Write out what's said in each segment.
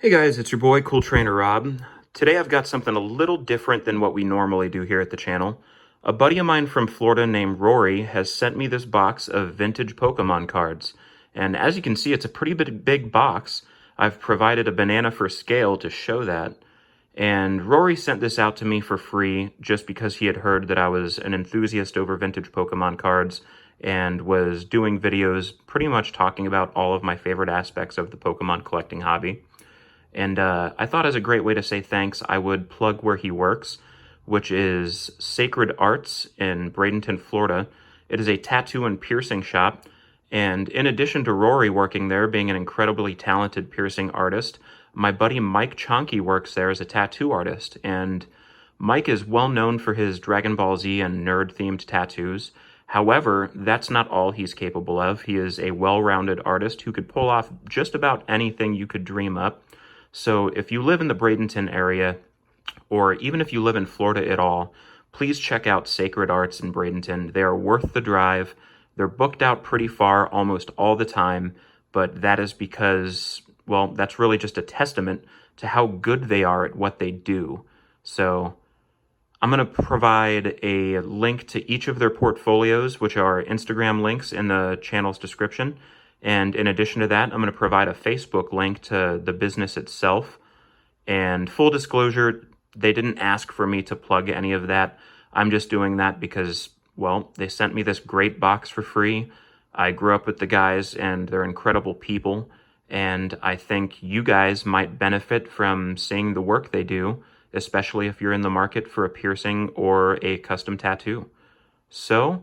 Hey guys, it's your boy Cool Trainer Rob. Today I've got something a little different than what we normally do here at the channel. A buddy of mine from Florida named Rory has sent me this box of vintage Pokemon cards. And as you can see, it's a pretty big box. I've provided a banana for scale to show that. And Rory sent this out to me for free just because he had heard that I was an enthusiast over vintage Pokemon cards and was doing videos pretty much talking about all of my favorite aspects of the Pokemon collecting hobby. And I thought as a great way to say thanks, I would plug where he works, which is Sacred Arts in Bradenton, Florida. It is a tattoo and piercing shop. And in addition to Rory working there, being an incredibly talented piercing artist, my buddy Mike Chonky works there as a tattoo artist. And Mike is well known for his Dragon Ball Z and nerd-themed tattoos. However, that's not all he's capable of. He is a well-rounded artist who could pull off just about anything you could dream up. So if you live in the Bradenton area, or even if you live in Florida at all, please check out Sacred Arts in Bradenton. They are worth the drive. They're booked out pretty far almost all the time, but that is because, well, that's really just a testament to how good they are at what they do. So I'm going to provide a link to each of their portfolios, which are Instagram links in the channel's description. And in addition to that, I'm going to provide a Facebook link to the business itself. And full disclosure, they didn't ask for me to plug any of that. I'm just doing that because, well, they sent me this great box for free. I grew up with the guys and they're incredible people. And I think you guys might benefit from seeing the work they do, especially if you're in the market for a piercing or a custom tattoo. So,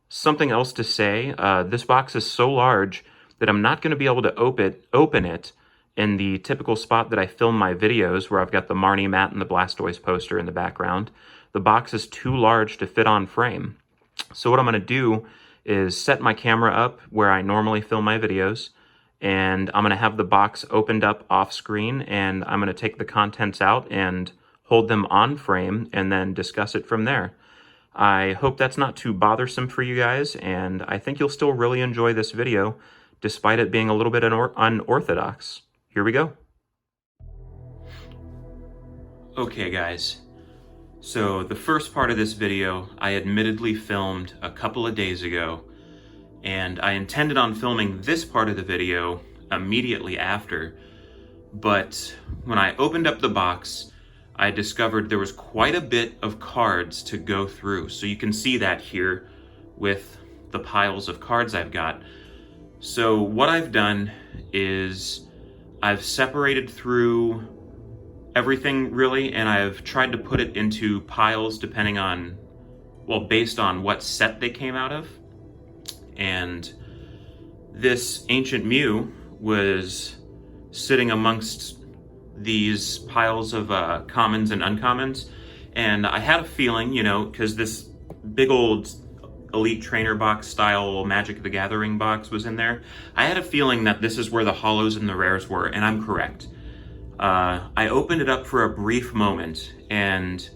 something else to say, this box is so large that I'm not going to be able to open it in the typical spot that I film my videos, where I've got the Marnie Matt and the Blastoise poster in the background. The box is too large to fit on frame. So what I'm going to do is set my camera up where I normally film my videos, and I'm going to have the box opened up off screen, and I'm going to take the contents out and hold them on frame and then discuss it from there. I hope that's not too bothersome for you guys, and I think you'll still really enjoy this video, despite it being a little bit unorthodox. Here we go. Okay guys, so the first part of this video I admittedly filmed a couple of days ago, and I intended on filming this part of the video immediately after, but when I opened up the box, I discovered there was quite a bit of cards to go through. So you can see that here with the piles of cards I've got. So what I've done is I've separated through everything really, and I've tried to put it into piles depending on, well, based on what set they came out of. And this Ancient Mew was sitting amongst these piles of commons and uncommons, and I had a feeling, you know, because this big old Elite Trainer box style Magic the Gathering box was in there, I had a feeling that this is where the holos and the rares were, and I'm correct. I opened it up for a brief moment, and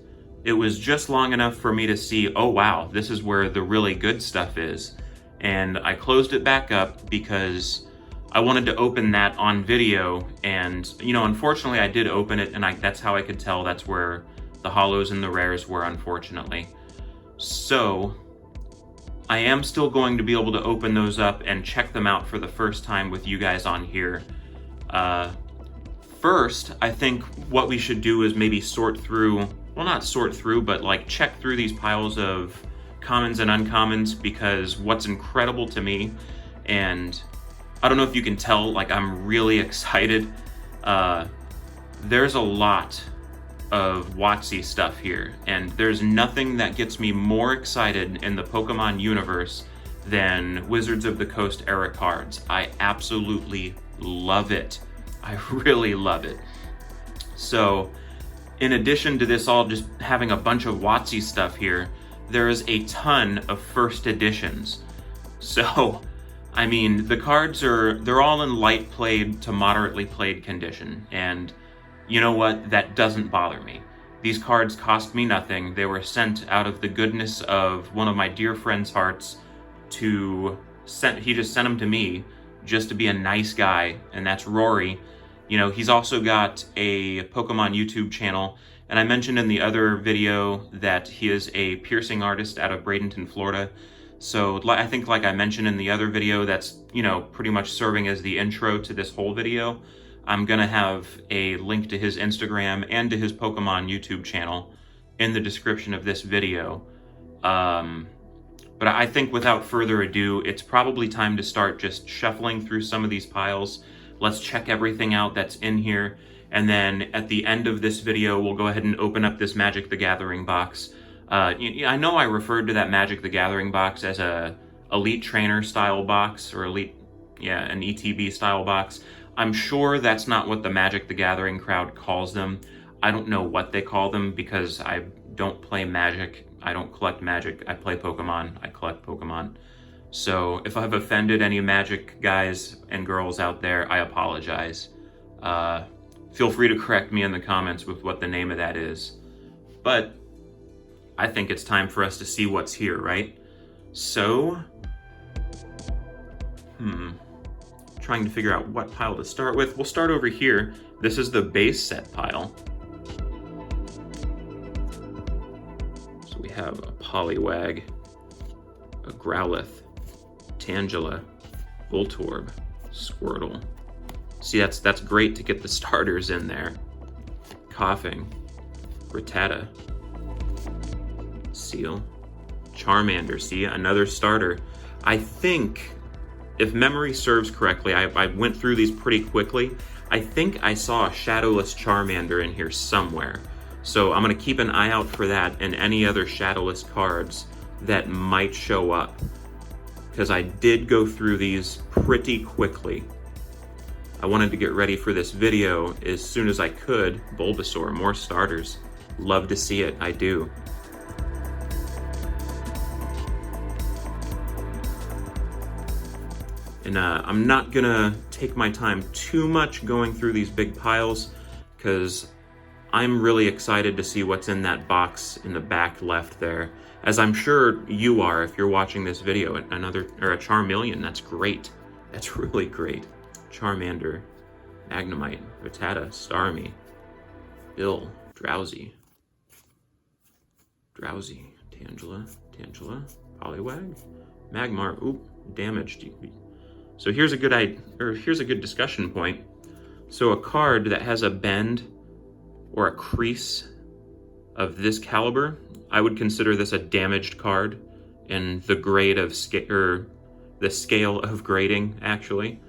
it was just long enough for me to see, oh wow, this is where the really good stuff is. And I closed it back up because I wanted to open that on video, and, you know, unfortunately I did open it, and that's how I could tell that's where the holos and the rares were, unfortunately. So I am still going to be able to open those up and check them out for the first time with you guys on here. First, I think what we should do is maybe sort through, well, not sort through, but like check through these piles of commons and uncommons, because what's incredible to me, and I don't know if you can tell, like, I'm really excited. There's a lot of WotC stuff here, and there's nothing that gets me more excited in the Pokemon universe than Wizards of the Coast era cards. I absolutely love it. I really love it. So, in addition to this all just having a bunch of WotC stuff here, there is a ton of first editions. So, I mean, the cards they're all in light played to moderately played condition, and you know what? That doesn't bother me. These cards cost me nothing. They were sent out of the goodness of one of my dear friend's hearts he just sent them to me just to be a nice guy, and that's Rory. You know, he's also got a Pokemon YouTube channel, and I mentioned in the other video that he is a piercing artist out of Bradenton, Florida. So I think, like I mentioned in the other video, that's, you know, pretty much serving as the intro to this whole video. I'm gonna have a link to his Instagram and to his Pokemon YouTube channel in the description of this video. But I think without further ado, it's probably time to start just shuffling through some of these piles. Let's check everything out that's in here. And then at the end of this video, we'll go ahead and open up this Magic the Gathering box. I know I referred to that Magic the Gathering box as a Elite Trainer style box, or an ETB style box. I'm sure that's not what the Magic the Gathering crowd calls them. I don't know what they call them because I don't play Magic. I don't collect Magic. I play Pokemon. I collect Pokemon. So if I've offended any Magic guys and girls out there, I apologize. Feel free to correct me in the comments with what the name of that is. But I think it's time for us to see what's here, right? So, trying to figure out what pile to start with. We'll start over here. This is the base set pile. So we have a Poliwag, a Growlithe, Tangela, Voltorb, Squirtle. See, that's great to get the starters in there. Coughing, Rattata, Seal, Charmander. See, another starter. I think, if memory serves correctly, I went through these pretty quickly. I think I saw a Shadowless Charmander in here somewhere. So I'm going to keep an eye out for that and any other Shadowless cards that might show up, because I did go through these pretty quickly. I wanted to get ready for this video as soon as I could. Bulbasaur, more starters. Love to see it, I do. And I'm not gonna take my time too much going through these big piles, because I'm really excited to see what's in that box in the back left there, as I'm sure you are if you're watching this video. A Charmeleon, that's great. That's really great. Charmander, Magnemite, Rattata, Starmie, Bill, Drowsy, Tangela, Poliwag, Magmar. Oop, damaged. So here's a good discussion point. So a card that has a bend or a crease of this caliber, I would consider this a damaged card in the grade of the scale of grading, actually.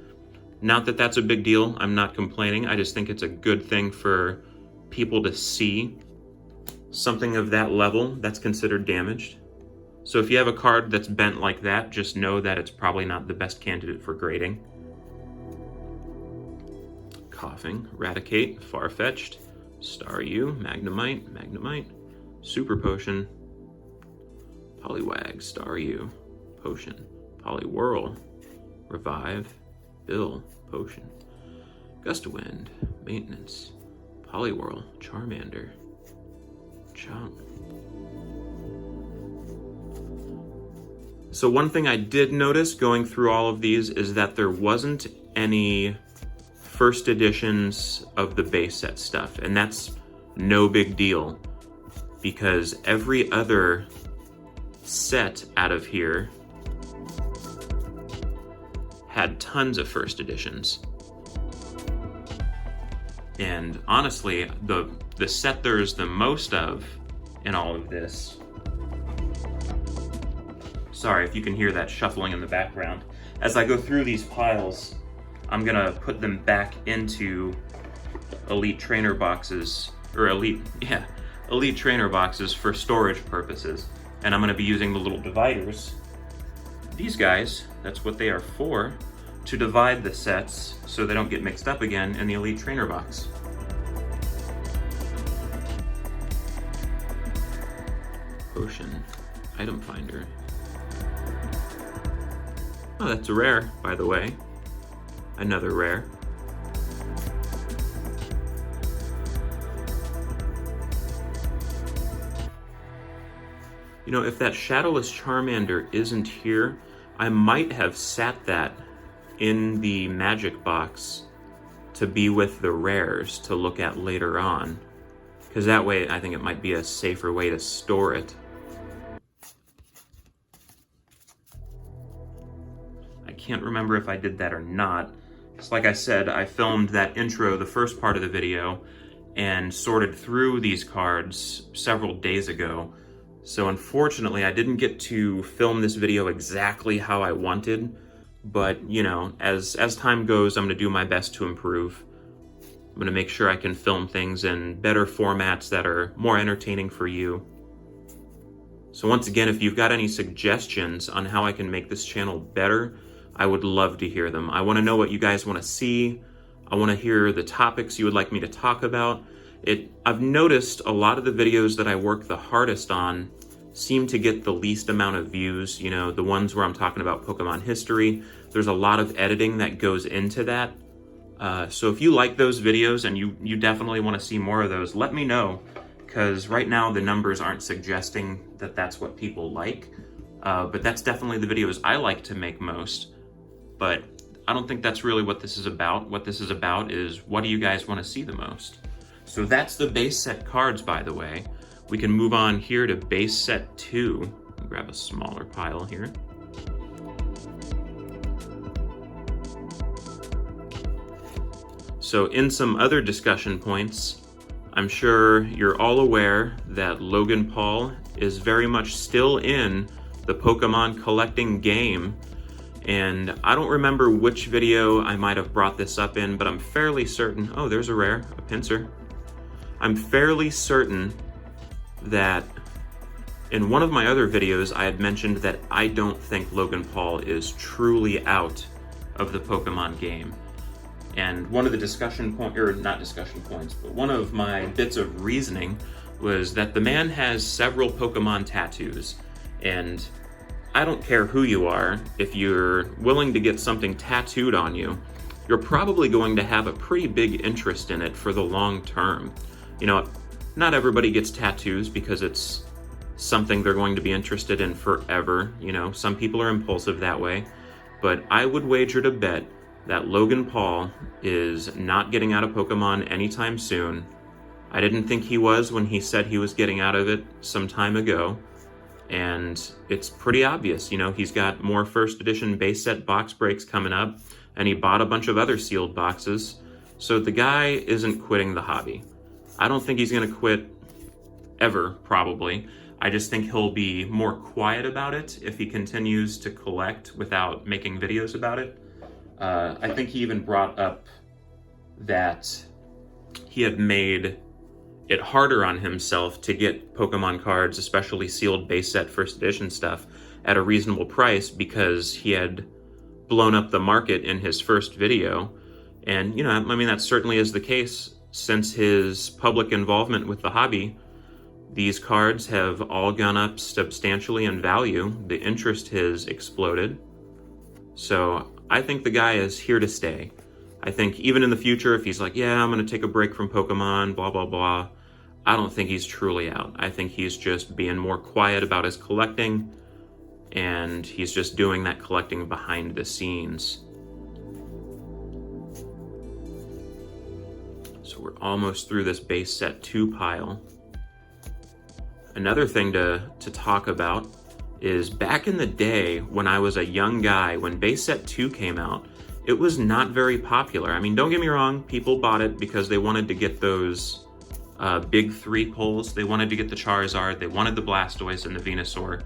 Not that that's a big deal. I'm not complaining. I just think it's a good thing for people to see something of that level that's considered damaged. So if you have a card that's bent like that, just know that it's probably not the best candidate for grading. Coughing, Raticate, Farfetch'd, Staryu, Magnemite, Super Potion, Poliwag, Staryu, Potion, Poliwhirl, Revive, Bill, Potion, Gust of Wind, Maintenance, Poliwhirl, Charmander, Chomp. So one thing I did notice going through all of these is that there wasn't any first editions of the base set stuff, and that's no big deal, because every other set out of here had tons of first editions. And honestly, the set there's the most of in all of this, sorry if you can hear that shuffling in the background, as I go through these piles, I'm gonna put them back into Elite Trainer boxes, or Elite Trainer boxes for storage purposes. And I'm gonna be using the little dividers, these guys, that's what they are for, to divide the sets so they don't get mixed up again in the Elite Trainer box. Potion, Item Finder. Oh, that's a rare, by the way. Another rare. You know, if that Shadowless Charmander isn't here, I might have sat that in the Magic box to be with the rares to look at later on, because that way I think it might be a safer way to store it. I can't remember if I did that or not. Because like I said, I filmed that intro, the first part of the video, and sorted through these cards several days ago. So unfortunately, I didn't get to film this video exactly how I wanted, but you know, as time goes, I'm gonna do my best to improve. I'm gonna make sure I can film things in better formats that are more entertaining for you. So once again, if you've got any suggestions on how I can make this channel better, I would love to hear them. I wanna know what you guys wanna see. I want to hear the topics you would like me to talk about. I've noticed a lot of the videos that I work the hardest on seem to get the least amount of views. You know, the ones where I'm talking about Pokemon history, there's a lot of editing that goes into that. So if you like those videos and you definitely want to see more of those, let me know, because right now the numbers aren't suggesting that that's what people like. But that's definitely the videos I like to make most. But I don't think that's really what this is about. What this is about is, what do you guys want to see the most? So that's the base set cards, by the way. We can move on here to base set 2. Grab a smaller pile here. So in some other discussion points, I'm sure you're all aware that Logan Paul is very much still in the Pokemon collecting game. And I don't remember which video I might have brought this up in, but I'm fairly certain, oh, there's a rare, a Pinsir. I'm fairly certain that in one of my other videos, I had mentioned that I don't think Logan Paul is truly out of the Pokemon game. And one of the discussion points, or not discussion points, but one of my bits of reasoning was that the man has several Pokemon tattoos, and I don't care who you are, if you're willing to get something tattooed on you, you're probably going to have a pretty big interest in it for the long term. You know, not everybody gets tattoos because it's something they're going to be interested in forever. You know, some people are impulsive that way, but I would wager to bet that Logan Paul is not getting out of Pokemon anytime soon. I didn't think he was when he said he was getting out of it some time ago. And it's pretty obvious, you know, he's got more first edition base set box breaks coming up, and he bought a bunch of other sealed boxes. So the guy isn't quitting the hobby. I don't think he's going to quit ever, probably. I just think he'll be more quiet about it if he continues to collect without making videos about it. I think he even brought up that he had made it harder on himself to get Pokemon cards, especially sealed base set first edition stuff, at a reasonable price because he had blown up the market in his first video. And, you know, I mean, that certainly is the case. Since his public involvement with the hobby, these cards have all gone up substantially in value. The interest has exploded. So I think the guy is here to stay. I think even in the future, if he's like, yeah, I'm going to take a break from Pokemon, blah, blah, blah, I don't think he's truly out. I think he's just being more quiet about his collecting, and he's just doing that collecting behind the scenes. So we're almost through this base set 2 pile. Another thing to talk about is back in the day when I was a young guy, when base set 2 came out, it was not very popular. I mean, don't get me wrong, people bought it because they wanted to get those big 3 pulls. They wanted to get the Charizard, they wanted the Blastoise and the Venusaur,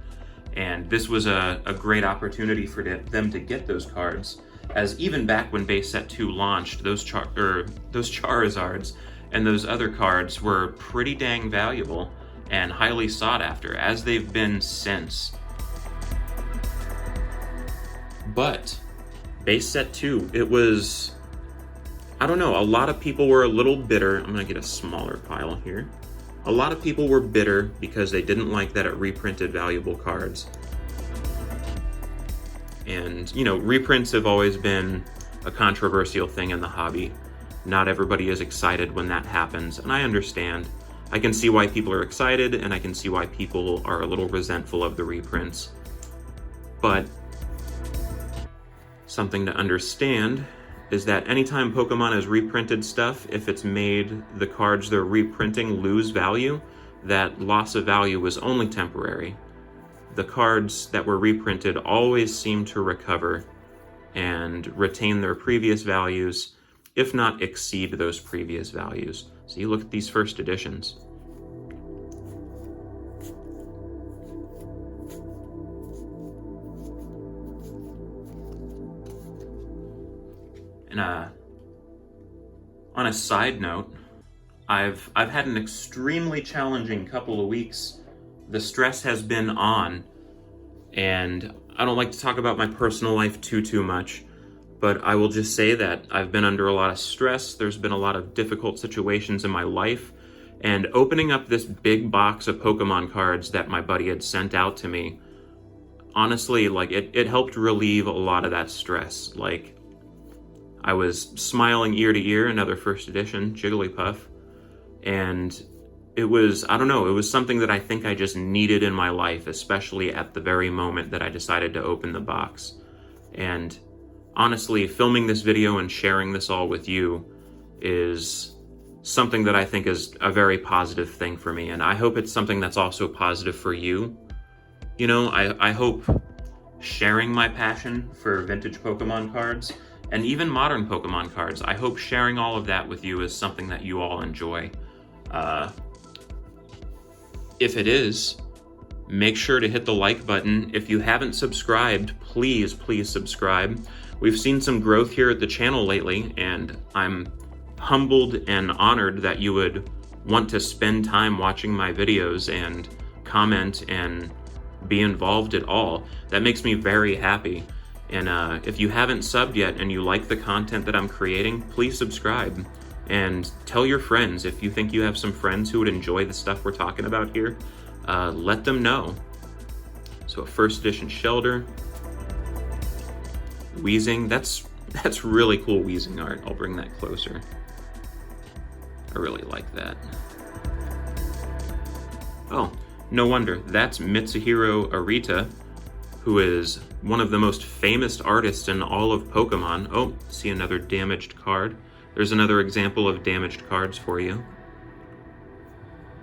and this was a great opportunity for them to get those cards, as even back when base set 2 launched, those Charizards and those other cards were pretty dang valuable and highly sought after, as they've been since. But base set 2, it was, I don't know, a lot of people were a little bitter. I'm gonna get a smaller pile here. A lot of people were bitter because they didn't like that it reprinted valuable cards. And, you know, reprints have always been a controversial thing in the hobby. Not everybody is excited when that happens, and I understand. I can see why people are excited, and I can see why people are a little resentful of the reprints. But something to understand is that anytime Pokemon has reprinted stuff, if it's made the cards they're reprinting lose value, that loss of value was only temporary. The cards that were reprinted always seem to recover and retain their previous values, if not exceed those previous values. So you look at these first editions. And on a side note, I've had an extremely challenging couple of weeks. The stress has been on, and I don't like to talk about my personal life too much, but I will just say that I've been under a lot of stress. There's been a lot of difficult situations in my life, and opening up this big box of Pokemon cards that my buddy had sent out to me, honestly, like it helped relieve a lot of that stress. Like, I was smiling ear to ear, another first edition Jigglypuff, and it was, I don't know, it was something that I think I just needed in my life, especially at the very moment that I decided to open the box. And honestly, filming this video and sharing this all with you is something that I think is a very positive thing for me, and I hope it's something that's also positive for you. You know, I hope sharing my passion for vintage Pokemon cards and even modern Pokemon cards, I hope sharing all of that with you is something that you all enjoy. If it is, make sure to hit the like button. If you haven't subscribed, please subscribe. We've seen some growth here at the channel lately, and I'm humbled and honored that you would want to spend time watching my videos and comment and be involved at all. That makes me very happy. And if you haven't subbed yet and you like the content that I'm creating, please subscribe and tell your friends. If you think you have some friends who would enjoy the stuff we're talking about here, let them know. So a first edition Shellder, Weezing, that's really cool Weezing art. I'll bring that closer. I really like that. Oh, no wonder, that's Mitsuhiro Arita, who is one of the most famous artists in all of Pokemon. Oh, see another damaged card. There's another example of damaged cards for you.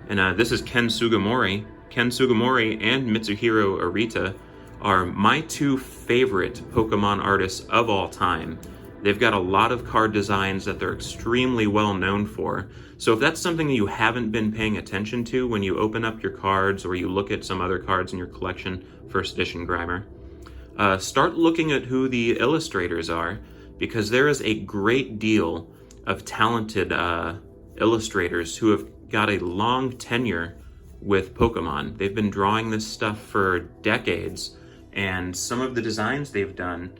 And this is Ken Sugimori. Ken Sugimori and Mitsuhiro Arita are my two favorite Pokemon artists of all time. They've got a lot of card designs that they're extremely well known for. So if that's something that you haven't been paying attention to when you open up your cards or you look at some other cards in your collection, first edition Grimer, start looking at who the illustrators are, because there is a great deal of talented illustrators who have got a long tenure with Pokemon. They've been drawing this stuff for decades, and some of the designs they've done,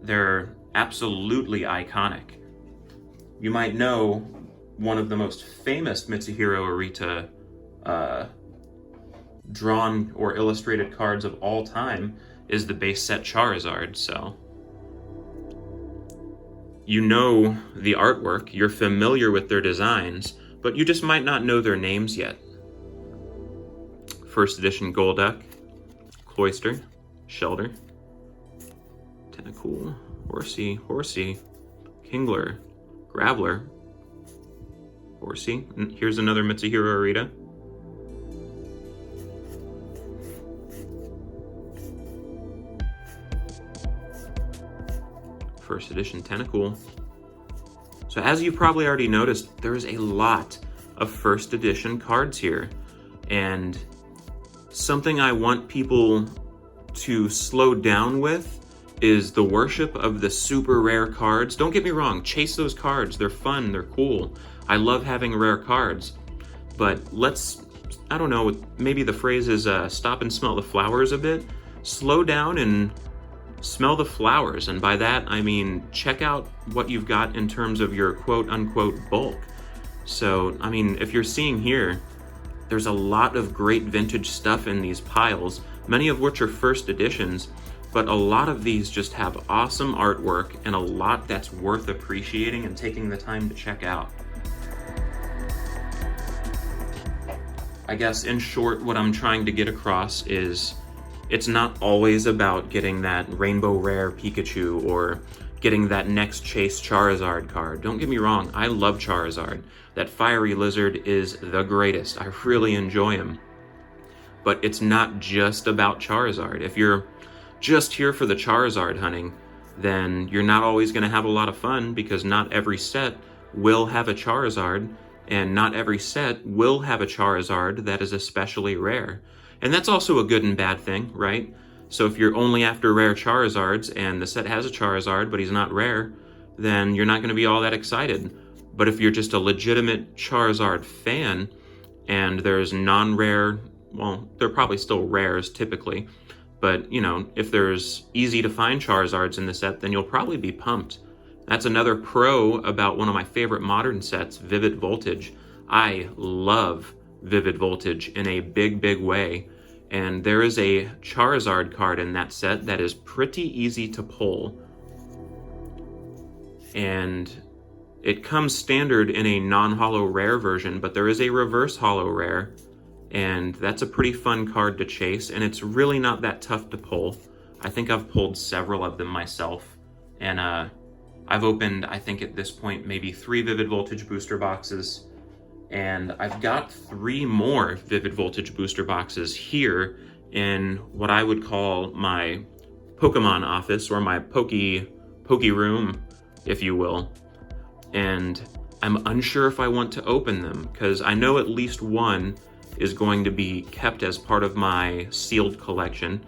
they're absolutely iconic. You might know one of the most famous Mitsuhiro Arita drawn or illustrated cards of all time is the base set Charizard, so you know the artwork, you're familiar with their designs, but you just might not know their names yet. First edition Golduck, Cloyster, Shellder, Tentacool, Horsey, Kingler, Graveler, Horsey. And here's another Mitsuhiro Arita. First edition Tentacool. So as you probably already noticed, there's a lot of first edition cards here. And something I want people to slow down with is the worship of the super rare cards. Don't get me wrong, chase those cards. They're fun, they're cool. I love having rare cards. But let's, I don't know, maybe the phrase is stop and smell the flowers a bit. Slow down and smell the flowers. And by that, I mean, check out what you've got in terms of your quote unquote bulk. So, I mean, if you're seeing here, there's a lot of great vintage stuff in these piles, many of which are first editions, but a lot of these just have awesome artwork and a lot that's worth appreciating and taking the time to check out. I guess in short, what I'm trying to get across is it's not always about getting that rainbow rare Pikachu or getting that next Chase Charizard card. Don't get me wrong, I love Charizard. That Fiery Lizard is the greatest. I really enjoy him. But it's not just about Charizard. If you're just here for the Charizard hunting, then you're not always going to have a lot of fun, because not every set will have a Charizard, and not every set will have a Charizard that is especially rare. And that's also a good and bad thing, right? So if you're only after rare Charizards and the set has a Charizard but he's not rare, then you're not going to be all that excited. But if you're just a legitimate Charizard fan and there's non-rare, well, they're probably still rares typically, but you know, if there's easy to find Charizards in the set, then you'll probably be pumped. That's another pro about one of my favorite modern sets, Vivid Voltage. I love Vivid Voltage in a big, big way. And there is a Charizard card in that set that is pretty easy to pull. And it comes standard in a non-holo rare version, but there is a reverse holo rare. And that's a pretty fun card to chase, and it's really not that tough to pull. I think I've pulled several of them myself. And I've opened, I think at this point, maybe 3 Vivid Voltage booster boxes. And I've got 3 more Vivid Voltage booster boxes here in what I would call my Pokemon office, or my Poke room, if you will. And I'm unsure if I want to open them, because I know at least one is going to be kept as part of my sealed collection.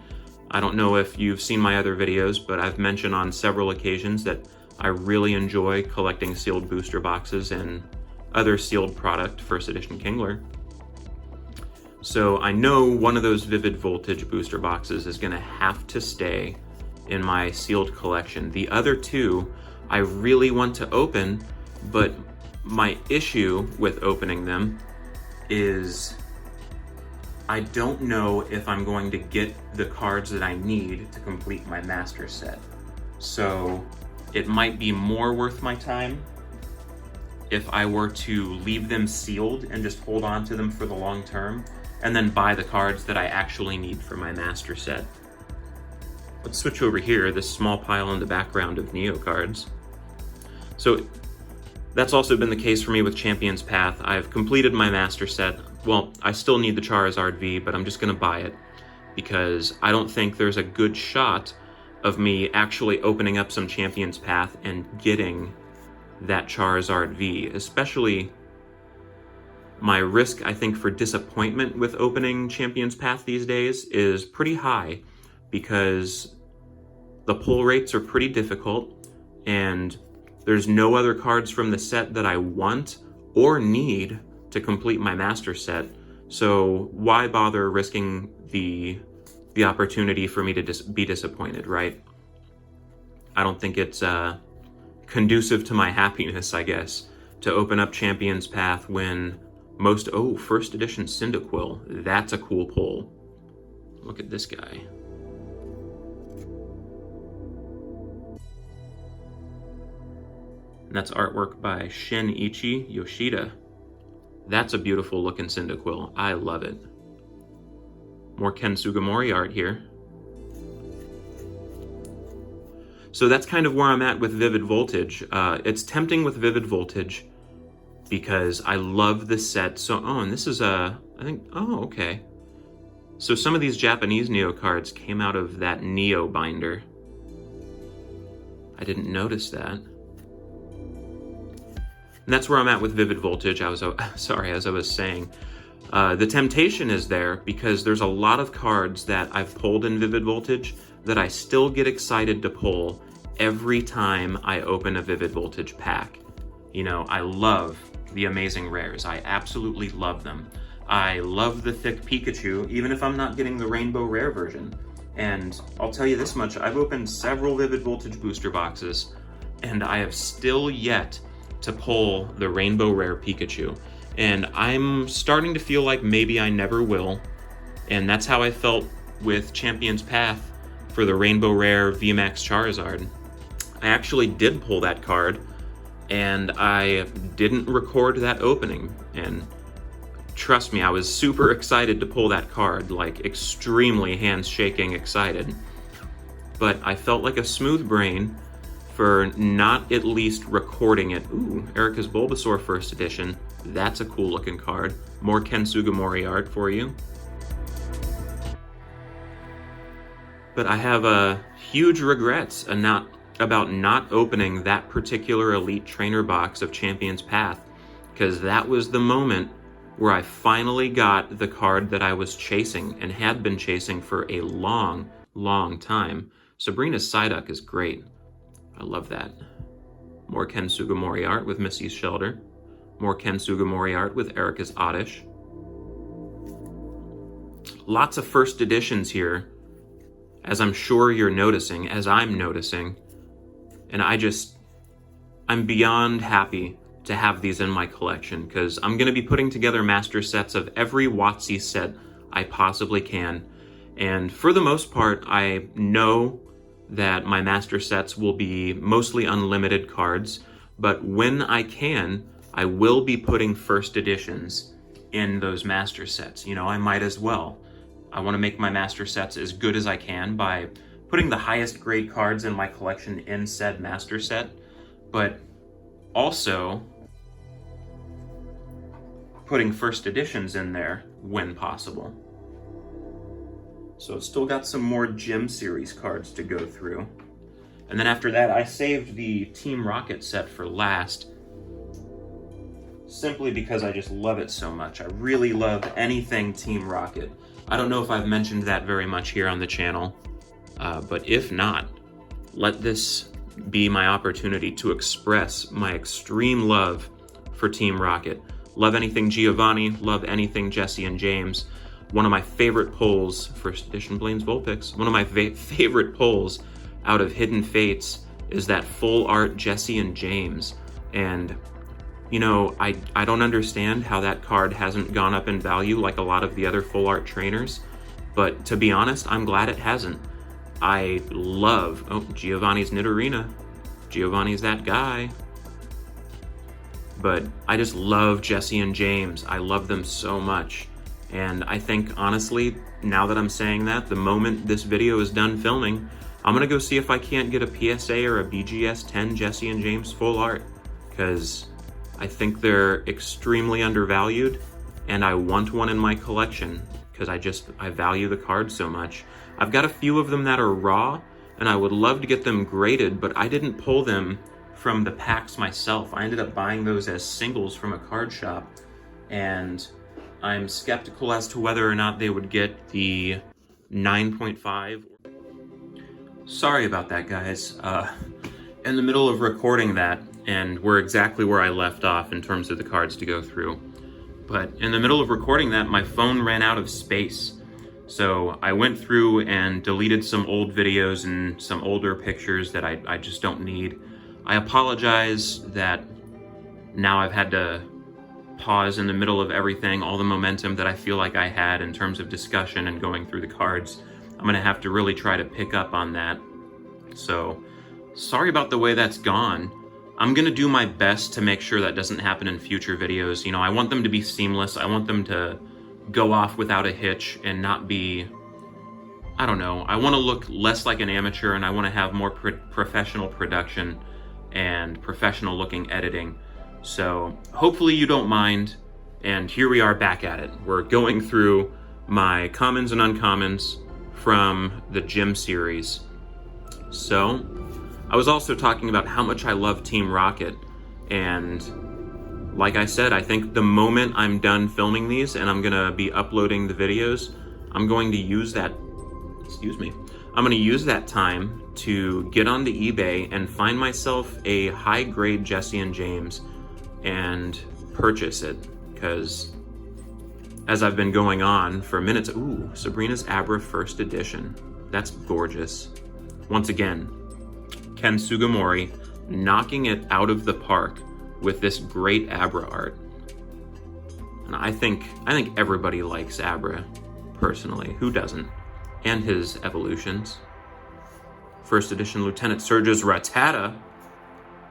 I don't know if you've seen my other videos, but I've mentioned on several occasions that I really enjoy collecting sealed booster boxes and other sealed product, first edition Kingler. So I know one of those Vivid Voltage booster boxes is going to have to stay in my sealed collection. The other 2 I really want to open, but my issue with opening them is I don't know if I'm going to get the cards that I need to complete my master set. So it might be more worth my time if I were to leave them sealed and just hold on to them for the long term, and then buy the cards that I actually need for my master set. Let's switch over here, this small pile in the background of Neo cards. So that's also been the case for me with Champion's Path. I've completed my master set. Well, I still need the Charizard V, but I'm just gonna buy it because I don't think there's a good shot of me actually opening up some Champion's Path and getting that Charizard V. Especially my risk, I think, for disappointment with opening Champion's Path these days is pretty high, because the pull rates are pretty difficult and there's no other cards from the set that I want or need to complete my master set. So why bother risking the opportunity for me to be disappointed, right? I don't think it's conducive to my happiness, I guess, to open up Champion's Path when most... Oh, first edition Cyndaquil. That's a cool pull. Look at this guy. And that's artwork by Shinichi Yoshida. That's a beautiful looking Cyndaquil. I love it. More Ken Sugimori art here. So that's kind of where I'm at with Vivid Voltage. It's tempting with Vivid Voltage because I love this set. So, oh, and this is I think, oh, okay. So some of these Japanese Neo cards came out of that Neo binder. I didn't notice that. And that's where I'm at with Vivid Voltage. Sorry, as I was saying. The temptation is there because there's a lot of cards that I've pulled in Vivid Voltage that I still get excited to pull every time I open a Vivid Voltage pack. You know, I love the Amazing Rares. I absolutely love them. I love the thick Pikachu, even if I'm not getting the Rainbow Rare version. And I'll tell you this much, I've opened several Vivid Voltage booster boxes, and I have still yet to pull the Rainbow Rare Pikachu. And I'm starting to feel like maybe I never will. And that's how I felt with Champion's Path for the Rainbow Rare VMAX Charizard. I actually did pull that card, and I didn't record that opening. And trust me, I was super excited to pull that card, like extremely hands-shaking excited. But I felt like a smooth brain for not at least recording it. Ooh, Erica's Bulbasaur first edition. That's a cool looking card. More Ken Sugimori art for you. But I have huge regrets about not opening that particular Elite Trainer box of Champion's Path, because that was the moment where I finally got the card that I was chasing and had been chasing for a long, long time. Sabrina's Psyduck is great. I love that. More Ken Sugimori art with Missy's Shelter. More Ken Sugimori art with Erica's Oddish. Lots of first editions here, as I'm sure you're noticing, as I'm noticing. And I'm beyond happy to have these in my collection, because I'm going to be putting together master sets of every WotC set I possibly can. And for the most part, I know that my master sets will be mostly unlimited cards, but when I can, I will be putting first editions in those master sets. You know, I might as well. I want to make my master sets as good as I can by putting the highest grade cards in my collection in said master set, but also putting first editions in there when possible. So I've still got some more Gym Series cards to go through. And then after that, I saved the Team Rocket set for last, simply because I just love it so much. I really love anything Team Rocket. I don't know if I've mentioned that very much here on the channel, but if not, let this be my opportunity to express my extreme love for Team Rocket. Love anything Giovanni, love anything Jesse and James. One of my favorite pulls, first edition Blaine's Vulpix, one of my favorite pulls out of Hidden Fates is that full art Jesse and James. And, you know, I don't understand how that card hasn't gone up in value like a lot of the other full art trainers, but to be honest, I'm glad it hasn't. I love, Giovanni's Nidorina. Giovanni's that guy. But I just love Jesse and James. I love them so much. And I think, honestly, now that I'm saying that, the moment this video is done filming, I'm gonna go see if I can't get a PSA or a BGS 10 Jesse and James full art, because I think they're extremely undervalued, and I want one in my collection, because I value the card so much. I've got a few of them that are raw, and I would love to get them graded, but I didn't pull them from the packs myself. I ended up buying those as singles from a card shop, and I'm skeptical as to whether or not they would get the 9.5. Sorry about that, guys. In the middle of recording that, and we're exactly where I left off in terms of the cards to go through, but in the middle of recording that, my phone ran out of space. So I went through and deleted some old videos and some older pictures that I just don't need. I apologize that now I've had to pause in the middle of everything, all the momentum that I feel like I had in terms of discussion and going through the cards. I'm gonna have to really try to pick up on that. So, sorry about the way that's gone. I'm gonna do my best to make sure that doesn't happen in future videos. You know, I want them to be seamless. I want them to go off without a hitch and not be, I don't know, I wanna look less like an amateur, and I wanna have more professional production and professional looking editing. So hopefully you don't mind, and here we are back at it. We're going through my commons and uncommons from the Gym series. So I was also talking about how much I love Team Rocket, and like I said, I think the moment I'm done filming these and I'm gonna be uploading the videos, I'm going to use that, I'm gonna use that time to get onto eBay and find myself a high-grade Jesse and James and purchase it, because as I've been going on for minutes, ooh, Sabrina's Abra first edition. That's gorgeous. Once again, Ken Sugimori knocking it out of the park with this great Abra art. And I think everybody likes Abra, personally. Who doesn't? And his evolutions. First edition Lieutenant Surge's Rattata.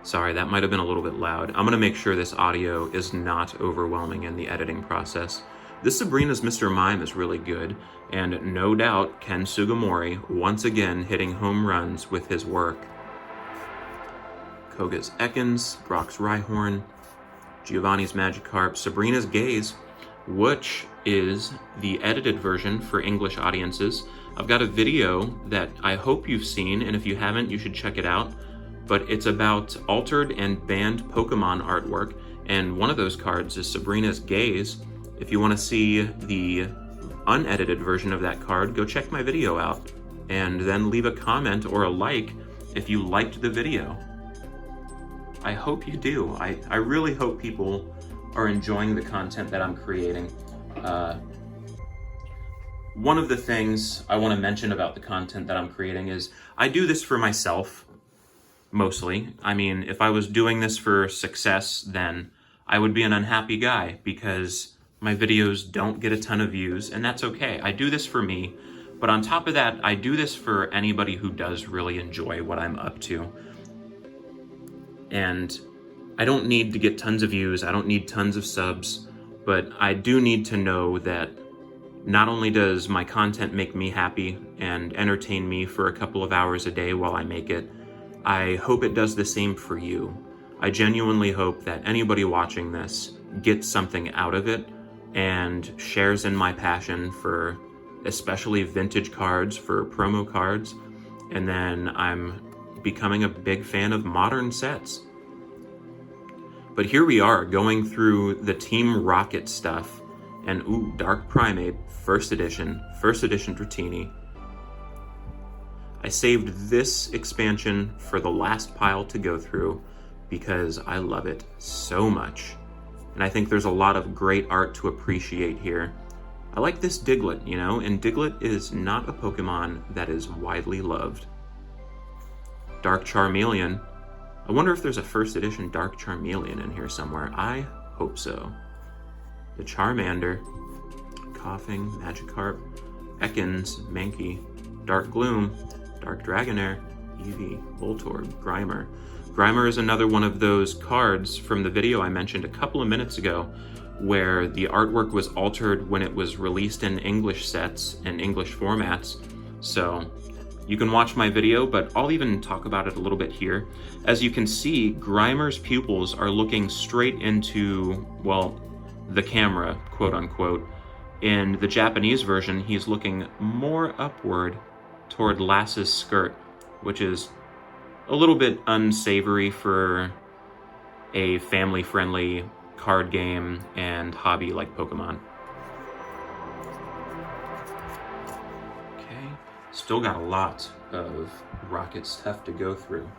Sorry, that might have been a little bit loud. I'm gonna make sure this audio is not overwhelming in the editing process. This Sabrina's Mr. Mime is really good, and no doubt Ken Sugimori once again hitting home runs with his work. Koga's Ekans, Brock's Rhyhorn, Giovanni's Magikarp, Sabrina's Gaze, which is the edited version for English audiences. I've got a video that I hope you've seen, and if you haven't, you should check it out. But it's about altered and banned Pokemon artwork, and one of those cards is Sabrina's Gaze. If you want to see the unedited version of that card, go check my video out, and then leave a comment or a like if you liked the video. I hope you do. I really hope people are enjoying the content that I'm creating. One of the things I want to mention about the content that I'm creating is I do this for myself, mostly. I mean, if I was doing this for success, then I would be an unhappy guy because my videos don't get a ton of views, and that's okay. I do this for me, but on top of that, I do this for anybody who does really enjoy what I'm up to. And I don't need to get tons of views, I don't need tons of subs, but I do need to know that not only does my content make me happy and entertain me for a couple of hours a day while I make it, I hope it does the same for you. I genuinely hope that anybody watching this gets something out of it and shares in my passion for especially vintage cards, for promo cards, and then I'm becoming a big fan of modern sets. But here we are going through the Team Rocket stuff, and ooh, Dark Primate, first edition Dratini. I saved this expansion for the last pile to go through because I love it so much. And I think there's a lot of great art to appreciate here. I like this Diglett, you know, and Diglett is not a Pokemon that is widely loved. Dark Charmeleon. I wonder if there's a first edition Dark Charmeleon in here somewhere. I hope so. The Charmander, Coughing, Magikarp, Ekans, Mankey, Dark Gloom, Dark Dragonair, Eevee, Voltorb, Grimer. Grimer is another one of those cards from the video I mentioned a couple of minutes ago where the artwork was altered when it was released in English sets and English formats. So you can watch my video, but I'll even talk about it a little bit here. As you can see, Grimer's pupils are looking straight into, well, the camera, quote unquote. In the Japanese version, he's looking more upward toward Lass's skirt, which is a little bit unsavory for a family-friendly card game and hobby like Pokemon. Okay, still got a lot of Rocket stuff to go through.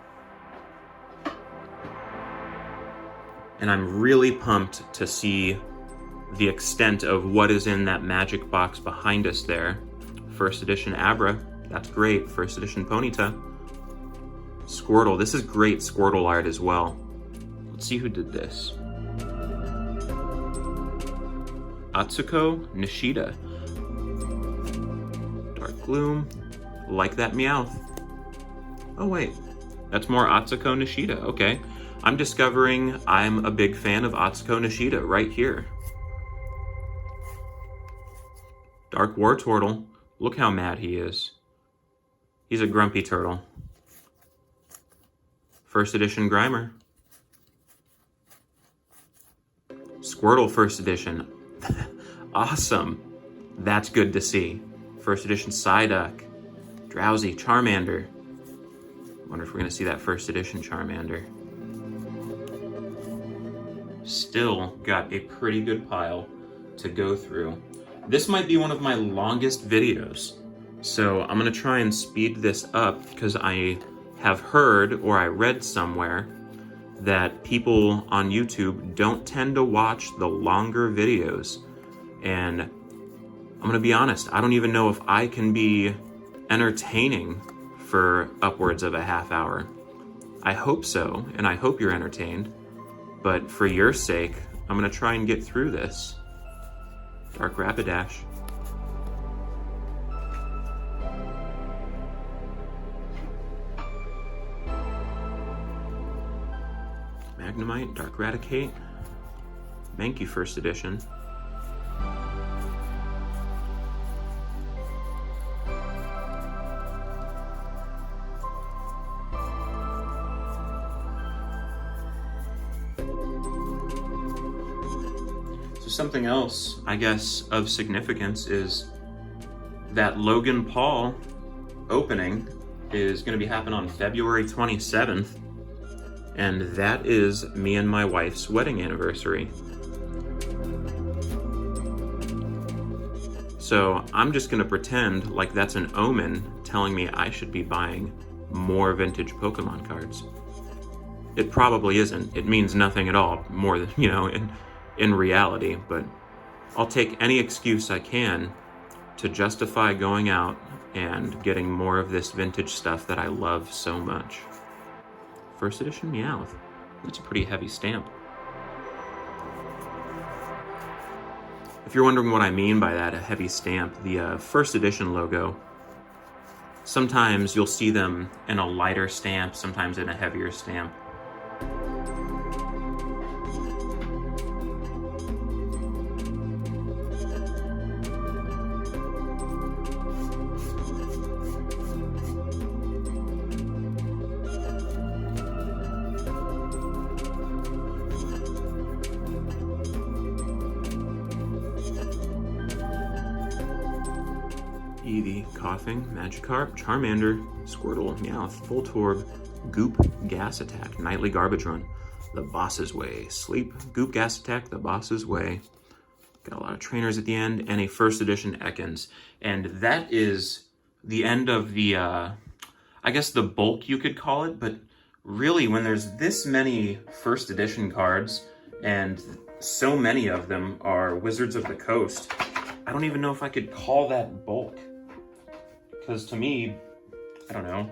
And I'm really pumped to see the extent of what is in that magic box behind us there. First edition Abra, that's great. First edition Ponyta. Squirtle, this is great Squirtle art as well. Let's see who did this. Atsuko Nishida. Dark Gloom, like that Meowth. Oh wait, that's more Atsuko Nishida, okay. I'm discovering I'm a big fan of Atsuko Nishida right here. Dark Wartortle, look how mad he is. He's a grumpy turtle. First edition Grimer. Squirtle first edition. Awesome. That's good to see. First edition Psyduck. Drowsy, Charmander. Wonder if we're gonna see that first edition Charmander. Still got a pretty good pile to go through. This might be one of my longest videos, so I'm gonna try and speed this up because I have heard or I read somewhere that people on YouTube don't tend to watch the longer videos. And I'm gonna be honest, I don't even know if I can be entertaining for upwards of a half hour. I hope so, and I hope you're entertained, but for your sake, I'm gonna try and get through this. Dark Rapidash. Magnemite, Dark Raticate, Mankey first edition. So something else, I guess, of significance is that Logan Paul opening is going to be happening on February 27th, and that is me and my wife's wedding anniversary. So I'm just going to pretend like that's an omen telling me I should be buying more vintage Pokemon cards. It probably isn't. It means nothing at all, more than, in reality, but I'll take any excuse I can to justify going out and getting more of this vintage stuff that I love so much. First edition Meowth. That's a pretty heavy stamp. If you're wondering what I mean by that, a heavy stamp, the first edition logo, sometimes you'll see them in a lighter stamp, sometimes in a heavier stamp. Eevee, Coughing, Magikarp, Charmander, Squirtle, Meowth, Voltorb, Goop, Gas Attack, Nightly Garbage Run, The Boss's Way, Sleep, Goop, Gas Attack, The Boss's Way. Got a lot of trainers at the end, and a first edition Ekans. And that is the end of the, I guess the bulk you could call it, but really when there's this many first edition cards, and so many of them are Wizards of the Coast, I don't even know if I could call that bulk. Because to me, I don't know,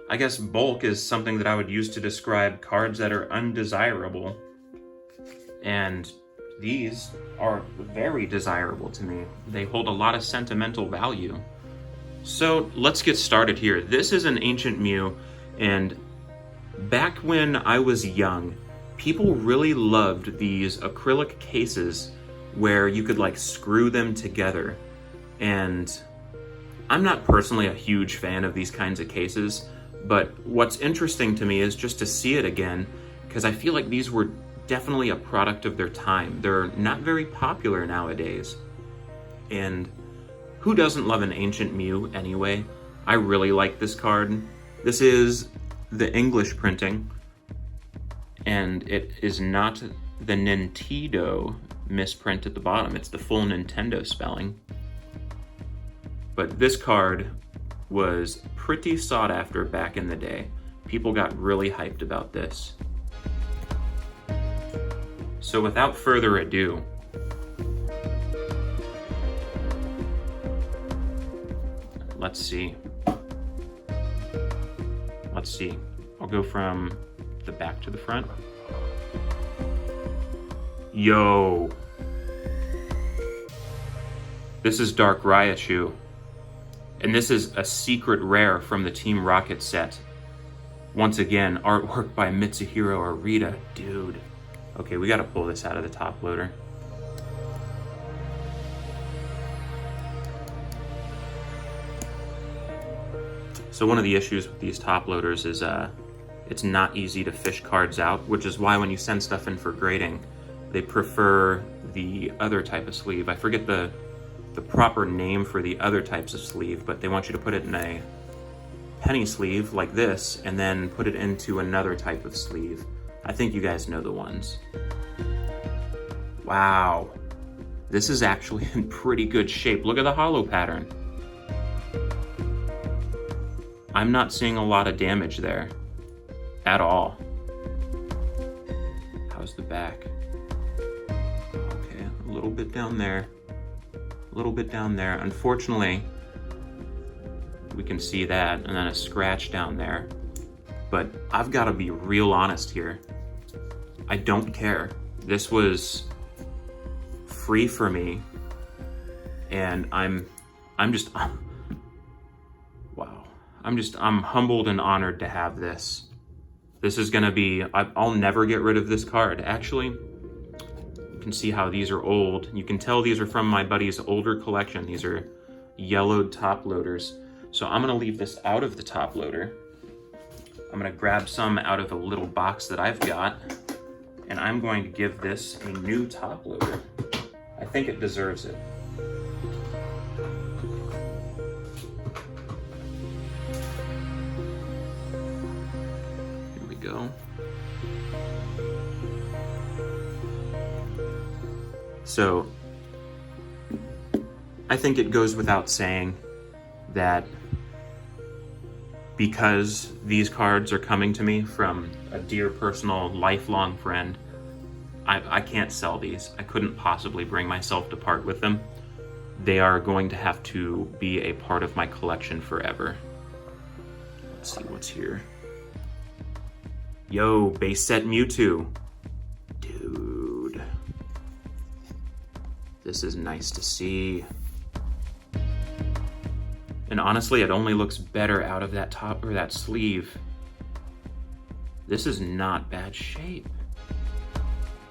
I guess bulk is something that I would use to describe cards that are undesirable. And these are very desirable to me. They hold a lot of sentimental value. So let's get started here. This is an Ancient Mew, and back when I was young, people really loved these acrylic cases where you could like screw them together. And I'm not personally a huge fan of these kinds of cases, but what's interesting to me is just to see it again, because I feel like these were definitely a product of their time. They're not very popular nowadays. And who doesn't love an Ancient Mew anyway? I really like this card. This is the English printing, and it is not the Nintendo misprint at the bottom. It's the full Nintendo spelling. But this card was pretty sought after back in the day. People got really hyped about this. So without further ado, let's see. I'll go from the back to the front. Yo! This is Dark Raichu. And this is a secret rare from the Team Rocket set. Once again, artwork by Mitsuhiro Arita. Dude. Okay, we gotta pull this out of the top loader. So one of the issues with these top loaders is it's not easy to fish cards out, which is why when you send stuff in for grading, they prefer the other type of sleeve. I forget the proper name for the other types of sleeve, but they want you to put it in a penny sleeve like this and then put it into another type of sleeve. I think you guys know the ones. Wow, this is actually in pretty good shape. Look at the hollow pattern. I'm not seeing a lot of damage there at all. How's the back? Okay, a little bit down there. A little bit down there. Unfortunately, we can see that, and then a scratch down there. But I've got to be real honest here. I don't care. This was free for me, and I'm just wow. I'm humbled and honored to have this. This is gonna be, I'll never get rid of this card. Actually, you can see how these are old. You can tell these are from my buddy's older collection. These are yellowed top loaders. So I'm gonna leave this out of the top loader. I'm gonna grab some out of the little box that I've got, and I'm going to give this a new top loader. I think it deserves it. Here we go. So, I think it goes without saying that because these cards are coming to me from a dear personal lifelong friend, I can't sell these. I couldn't possibly bring myself to part with them. They are going to have to be a part of my collection forever. Let's see what's here. Yo, base set Mewtwo. Dude. This is nice to see. And honestly, it only looks better out of that top or that sleeve. This is not bad shape.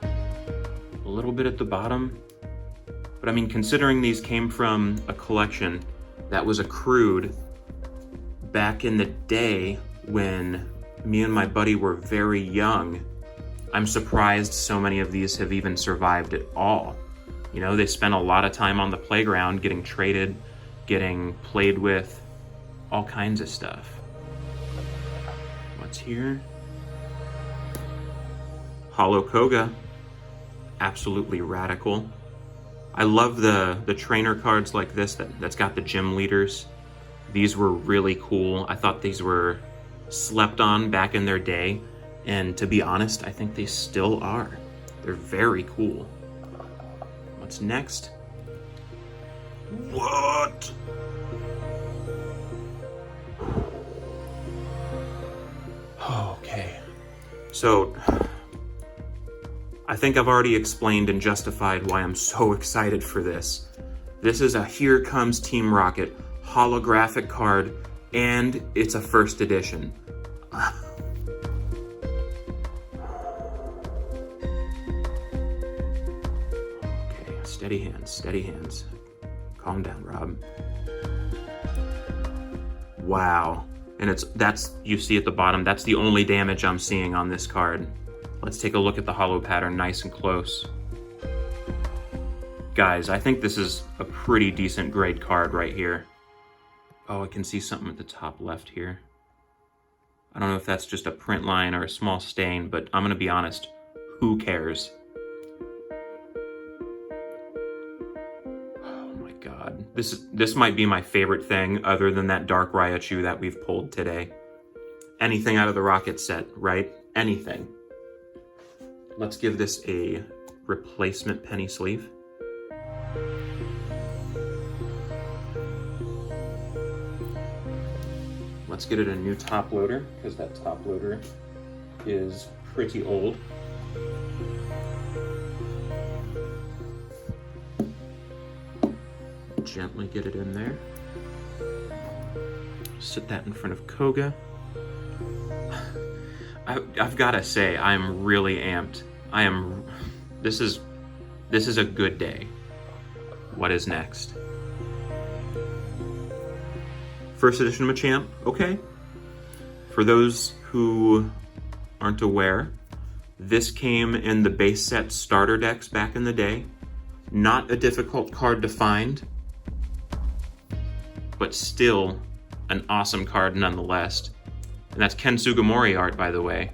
A little bit at the bottom. But I mean, considering these came from a collection that was accrued back in the day when me and my buddy were very young, I'm surprised so many of these have even survived at all. You know, they spent a lot of time on the playground getting traded, getting played with, all kinds of stuff. What's here? Holo Koga. Absolutely radical. I love the trainer cards like this that's got the gym leaders. These were really cool. I thought these were slept on back in their day, and to be honest, I think they still are. They're very cool. What's next? What? Okay. So, I think I've already explained and justified why I'm so excited for this. This is a Here Comes Team Rocket holographic card, and it's a first edition. Okay, steady hands, steady hands. Calm down, Rob. Wow. And that's you see at the bottom, that's the only damage I'm seeing on this card. Let's take a look at the holo pattern nice and close. Guys, I think this is a pretty decent grade card right here. Oh, I can see something at the top left here. I don't know if that's just a print line or a small stain, but I'm gonna be honest, who cares? Oh my God, this might be my favorite thing other than that Dark Raichu that we've pulled today. Anything out of the Rocket set, right? Anything. Let's give this a replacement penny sleeve. Let's get it a new top loader, because that top loader is pretty old. Gently get it in there. Sit that in front of Koga. I've got to say, I'm really amped. This is a good day. What is next? First edition Machamp, okay. For those who aren't aware, this came in the base set starter decks back in the day. Not a difficult card to find, but still an awesome card nonetheless. And that's Ken Sugimori art, by the way.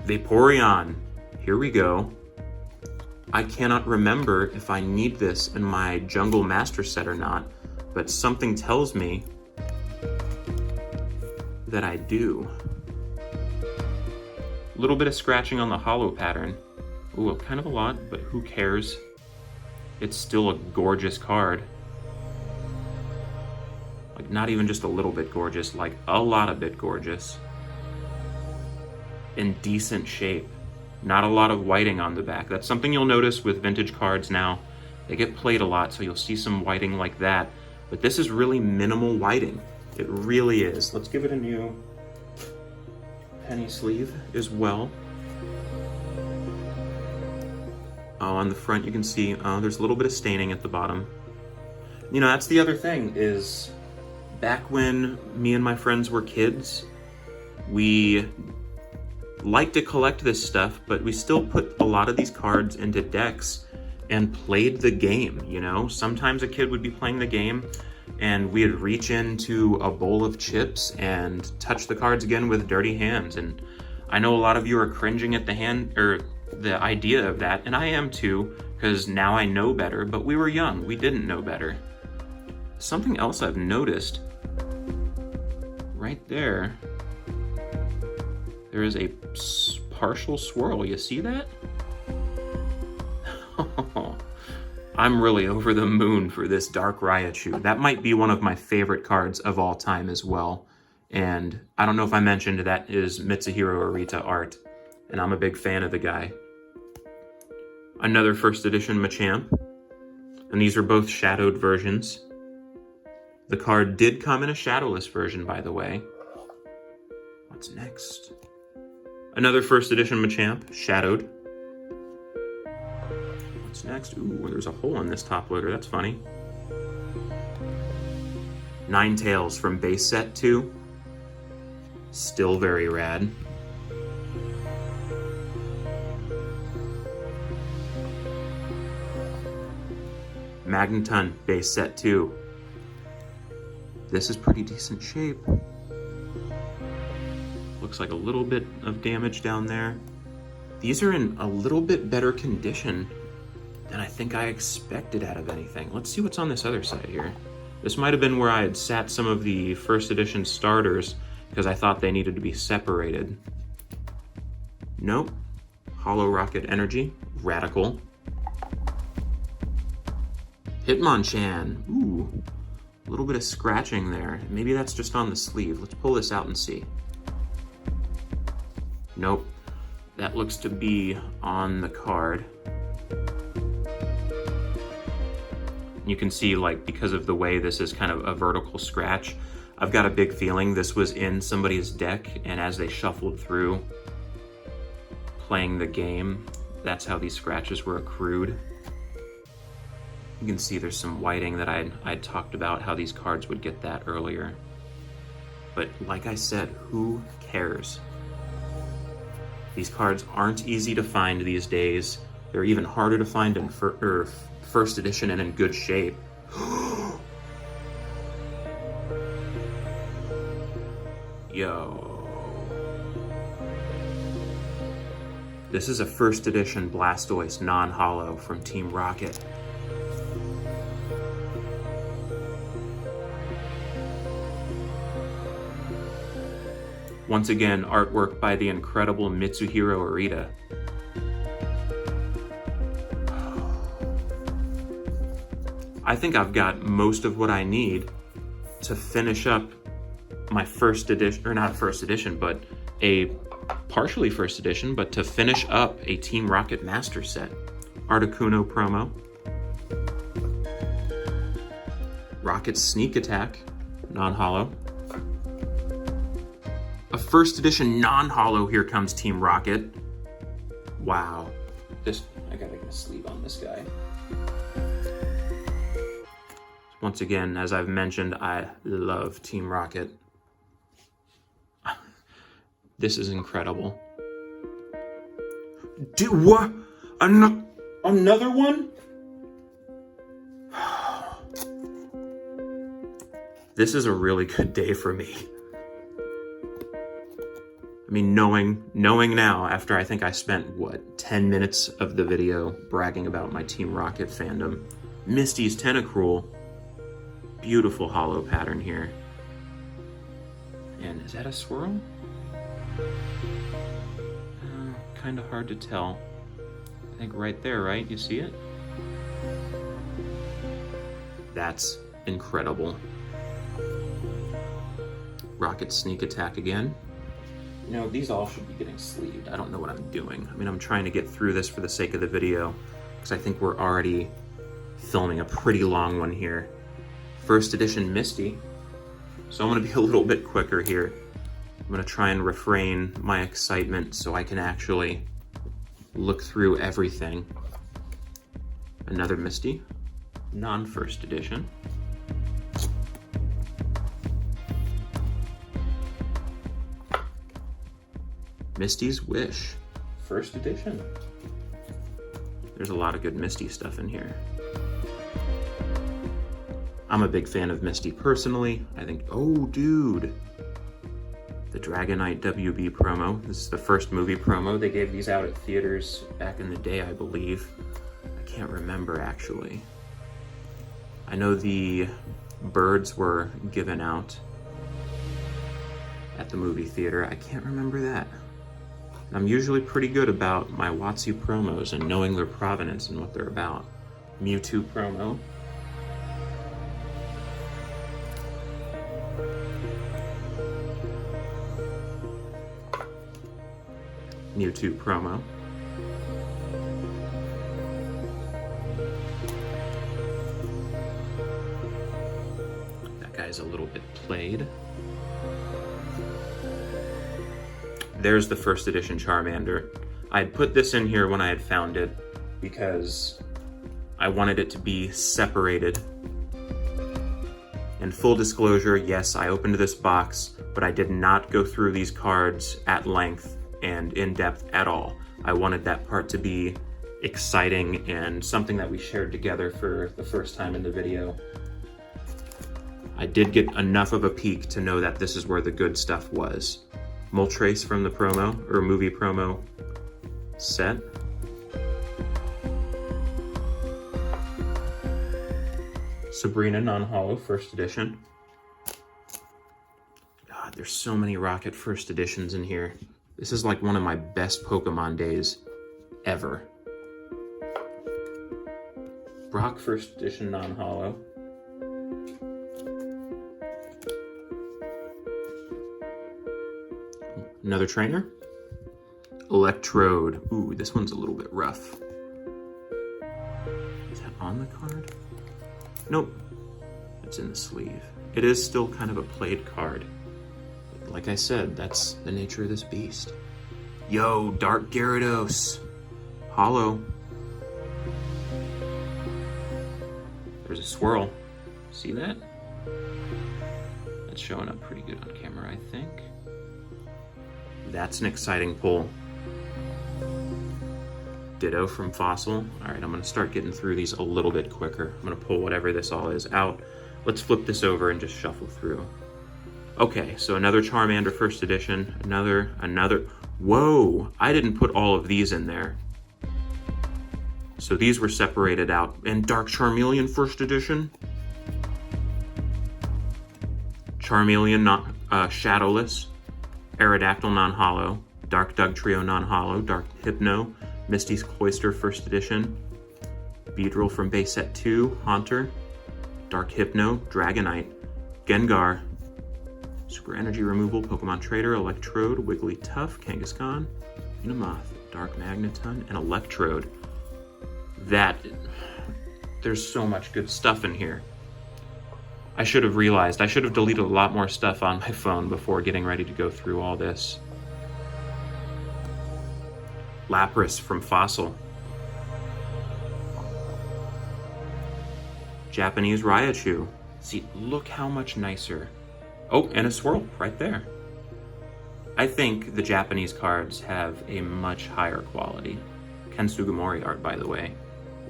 Vaporeon, here we go. I cannot remember if I need this in my Jungle Master set or not, but something tells me that I do. A little bit of scratching on the holo pattern. Ooh, kind of a lot, but who cares? It's still a gorgeous card. Like, not even just a little bit gorgeous, like a lot of bit gorgeous. In decent shape. Not a lot of whiting on the back. That's something you'll notice with vintage cards now. They get played a lot, so you'll see some whiting like that. But this is really minimal whiting. It really is. Let's give it a new penny sleeve as well. Oh, on the front you can see there's a little bit of staining at the bottom. You know, that's the other thing is back when me and my friends were kids, we like to collect this stuff, but we still put a lot of these cards into decks and played the game, you know? Sometimes a kid would be playing the game and we'd reach into a bowl of chips and touch the cards again with dirty hands. And I know a lot of you are cringing at the idea of that, and I am too, because now I know better, but we were young, we didn't know better. Something else I've noticed, right there is a partial swirl. You see that? I'm really over the moon for this Dark Raichu. That might be one of my favorite cards of all time as well. And I don't know if I mentioned that is Mitsuhiro Arita art, and I'm a big fan of the guy. Another first edition Machamp, and these are both shadowed versions. The card did come in a shadowless version, by the way. What's next? Another first edition Machamp, shadowed. What's next? Ooh, there's a hole in this top loader, that's funny. Ninetales from base set 2. Still very rad. Magneton base set 2. This is pretty decent shape. Looks like a little bit of damage down there. These are in a little bit better condition than I think I expected out of anything. Let's see what's on this other side here. This might have been where I had sat some of the first edition starters because I thought they needed to be separated. Nope. Hollow Rocket Energy, Radical. Hitmonchan, ooh, a little bit of scratching there. Maybe that's just on the sleeve. Let's pull this out and see. Nope, that looks to be on the card. You can see, like, because of the way this is kind of a vertical scratch, I've got a big feeling this was in somebody's deck, and as they shuffled through playing the game, that's how these scratches were accrued. You can see there's some whiting that I'd talked about how these cards would get that earlier. But like I said, who cares? These cards aren't easy to find these days. They're even harder to find in first edition and in good shape. Yo. This is a first edition Blastoise non-holo from Team Rocket. Once again, artwork by the incredible Mitsuhiro Arita. I think I've got most of what I need to finish up my first edition, or not first edition, but a partially first edition, but to finish up a Team Rocket Master Set. Articuno promo. Rocket Sneak Attack, non-holo. A first edition non-holo Here Comes Team Rocket. Wow. I gotta get a sleeve on this guy. Once again, as I've mentioned, I love Team Rocket. This is incredible. What? Another one? This is a really good day for me. I mean, knowing now, after I think I spent, 10 minutes of the video bragging about my Team Rocket fandom. Misty's Tentacruel. Beautiful hollow pattern here. And is that a swirl? Kind of hard to tell. I think right there, right? You see it? That's incredible. Rocket Sneak Attack again. You know, these all should be getting sleeved. I don't know what I'm doing. I mean, I'm trying to get through this for the sake of the video, because I think we're already filming a pretty long one here. First edition Misty. So I'm gonna be a little bit quicker here. I'm gonna try and refrain my excitement so I can actually look through everything. Another Misty, non-first edition. Misty's Wish, first edition. There's a lot of good Misty stuff in here. I'm a big fan of Misty personally. I think, oh dude, the Dragonite WB promo. This is the first movie promo. They gave these out at theaters back in the day, I believe. I can't remember actually. I know the birds were given out at the movie theater. I can't remember that. I'm usually pretty good about my WotC promos and knowing their provenance and what they're about. Mewtwo promo. Mewtwo promo. That guy's a little bit played. There's the first edition Charmander. I had put this in here when I had found it because I wanted it to be separated. And full disclosure, yes, I opened this box, but I did not go through these cards at length and in depth at all. I wanted that part to be exciting and something that we shared together for the first time in the video. I did get enough of a peek to know that this is where the good stuff was. Moltres from the promo, or movie promo set. Sabrina non-holo first edition. God, there's so many Rocket first editions in here. This is like one of my best Pokemon days ever. Brock first edition non-holo. Another trainer. Electrode. Ooh, this one's a little bit rough. Is that on the card? Nope. It's in the sleeve. It is still kind of a played card. Like I said, that's the nature of this beast. Yo, Dark Gyarados. Holo. There's a swirl. See that? That's showing up pretty good on camera, I think. That's an exciting pull. Ditto from Fossil. All right, I'm gonna start getting through these a little bit quicker. I'm gonna pull whatever this all is out. Let's flip this over and just shuffle through. Okay, so another Charmander first edition, another. Whoa, I didn't put all of these in there. So these were separated out. And Dark Charmeleon first edition. Charmeleon Shadowless. Aerodactyl non-holo, Dark Dugtrio non-holo, Dark Hypno, Misty's Cloyster first edition, Beedrill from base set 2, Haunter, Dark Hypno, Dragonite, Gengar, Super Energy Removal, Pokemon Trader, Electrode, Wigglytuff, Kangaskhan, Unamoth, Dark Magneton, and Electrode. There's so much good stuff in here. I should have realized, I should have deleted a lot more stuff on my phone before getting ready to go through all this. Lapras from Fossil. Japanese Raichu. See, look how much nicer. Oh, and a swirl right there. I think the Japanese cards have a much higher quality. Ken Sugimori art, by the way.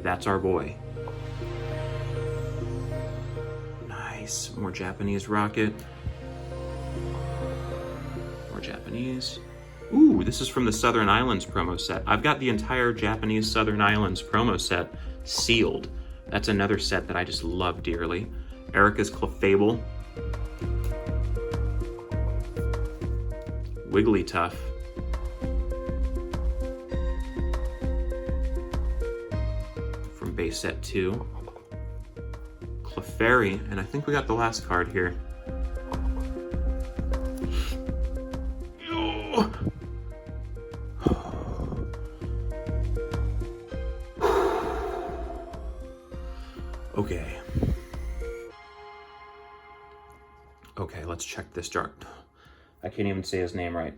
That's our boy. More Japanese Rocket. More Japanese. Ooh, this is from the Southern Islands promo set. I've got the entire Japanese Southern Islands promo set sealed. That's another set that I just love dearly. Erica's Clefable. Wigglytuff. From base set 2. Clefairy, and I think we got the last card here. Okay. Okay, let's check this dark. I can't even say his name right.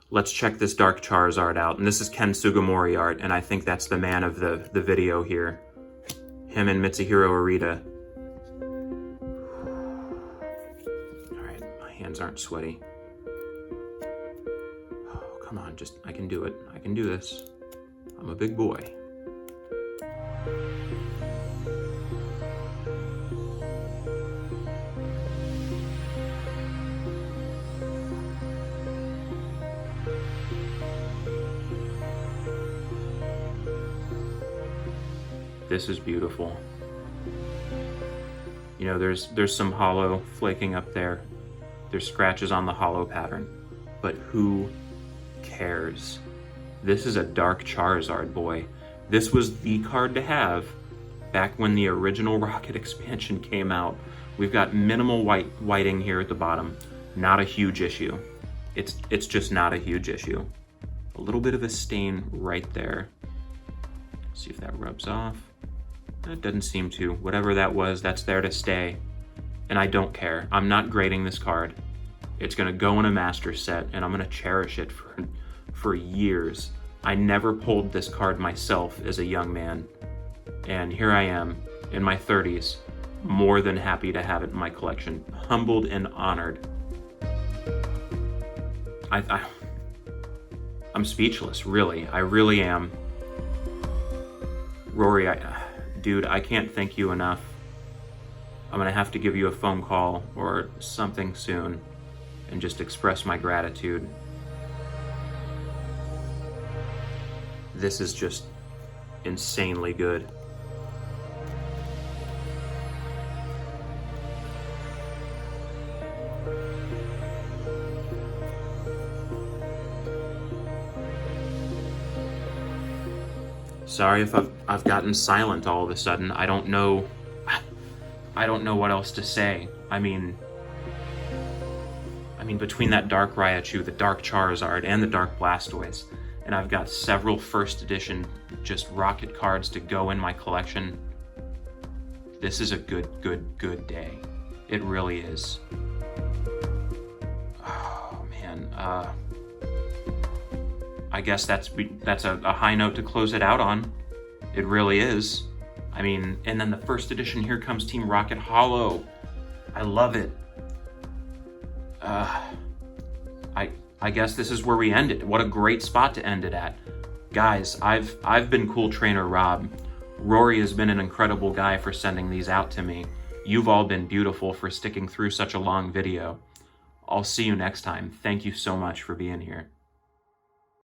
Let's check this Dark Charizard out. And this is Ken Sugimori art, and I think that's the man of the video here. Him and Mitsuhiro Arita. All right, my hands aren't sweaty. Come on, I can do it. I can do this. I'm a big boy. This is beautiful. You know, there's some hollow flaking up there. There's scratches on the hollow pattern. But who cares? This is a Dark Charizard, boy. This was the card to have back when the original Rocket expansion came out. We've got minimal whiting here at the bottom. Not a huge issue. It's just not a huge issue. A little bit of a stain right there. See if that rubs off. It doesn't seem to. Whatever that was, that's there to stay. And I don't care. I'm not grading this card. It's gonna go in a master set and I'm gonna cherish it for years. I never pulled this card myself as a young man. And here I am in my 30s, more than happy to have it in my collection. Humbled and honored. I'm speechless, really. I really am. Rory, dude, I can't thank you enough. I'm gonna have to give you a phone call or something soon and just express my gratitude. This is just insanely good. Sorry if I've gotten silent all of a sudden. I don't know what else to say. I mean between that Dark Raichu, the Dark Charizard, and the Dark Blastoise, and I've got several first edition just Rocket cards to go in my collection. This is a good day. It really is. Oh man, I guess that's a high note to close it out on. It really is. I mean, and then the first edition Here Comes Team Rocket Hollow. I love it. I guess this is where we end it. What a great spot to end it at. Guys, I've been Cool Trainer Rob. Rory has been an incredible guy for sending these out to me. You've all been beautiful for sticking through such a long video. I'll see you next time. Thank you so much for being here.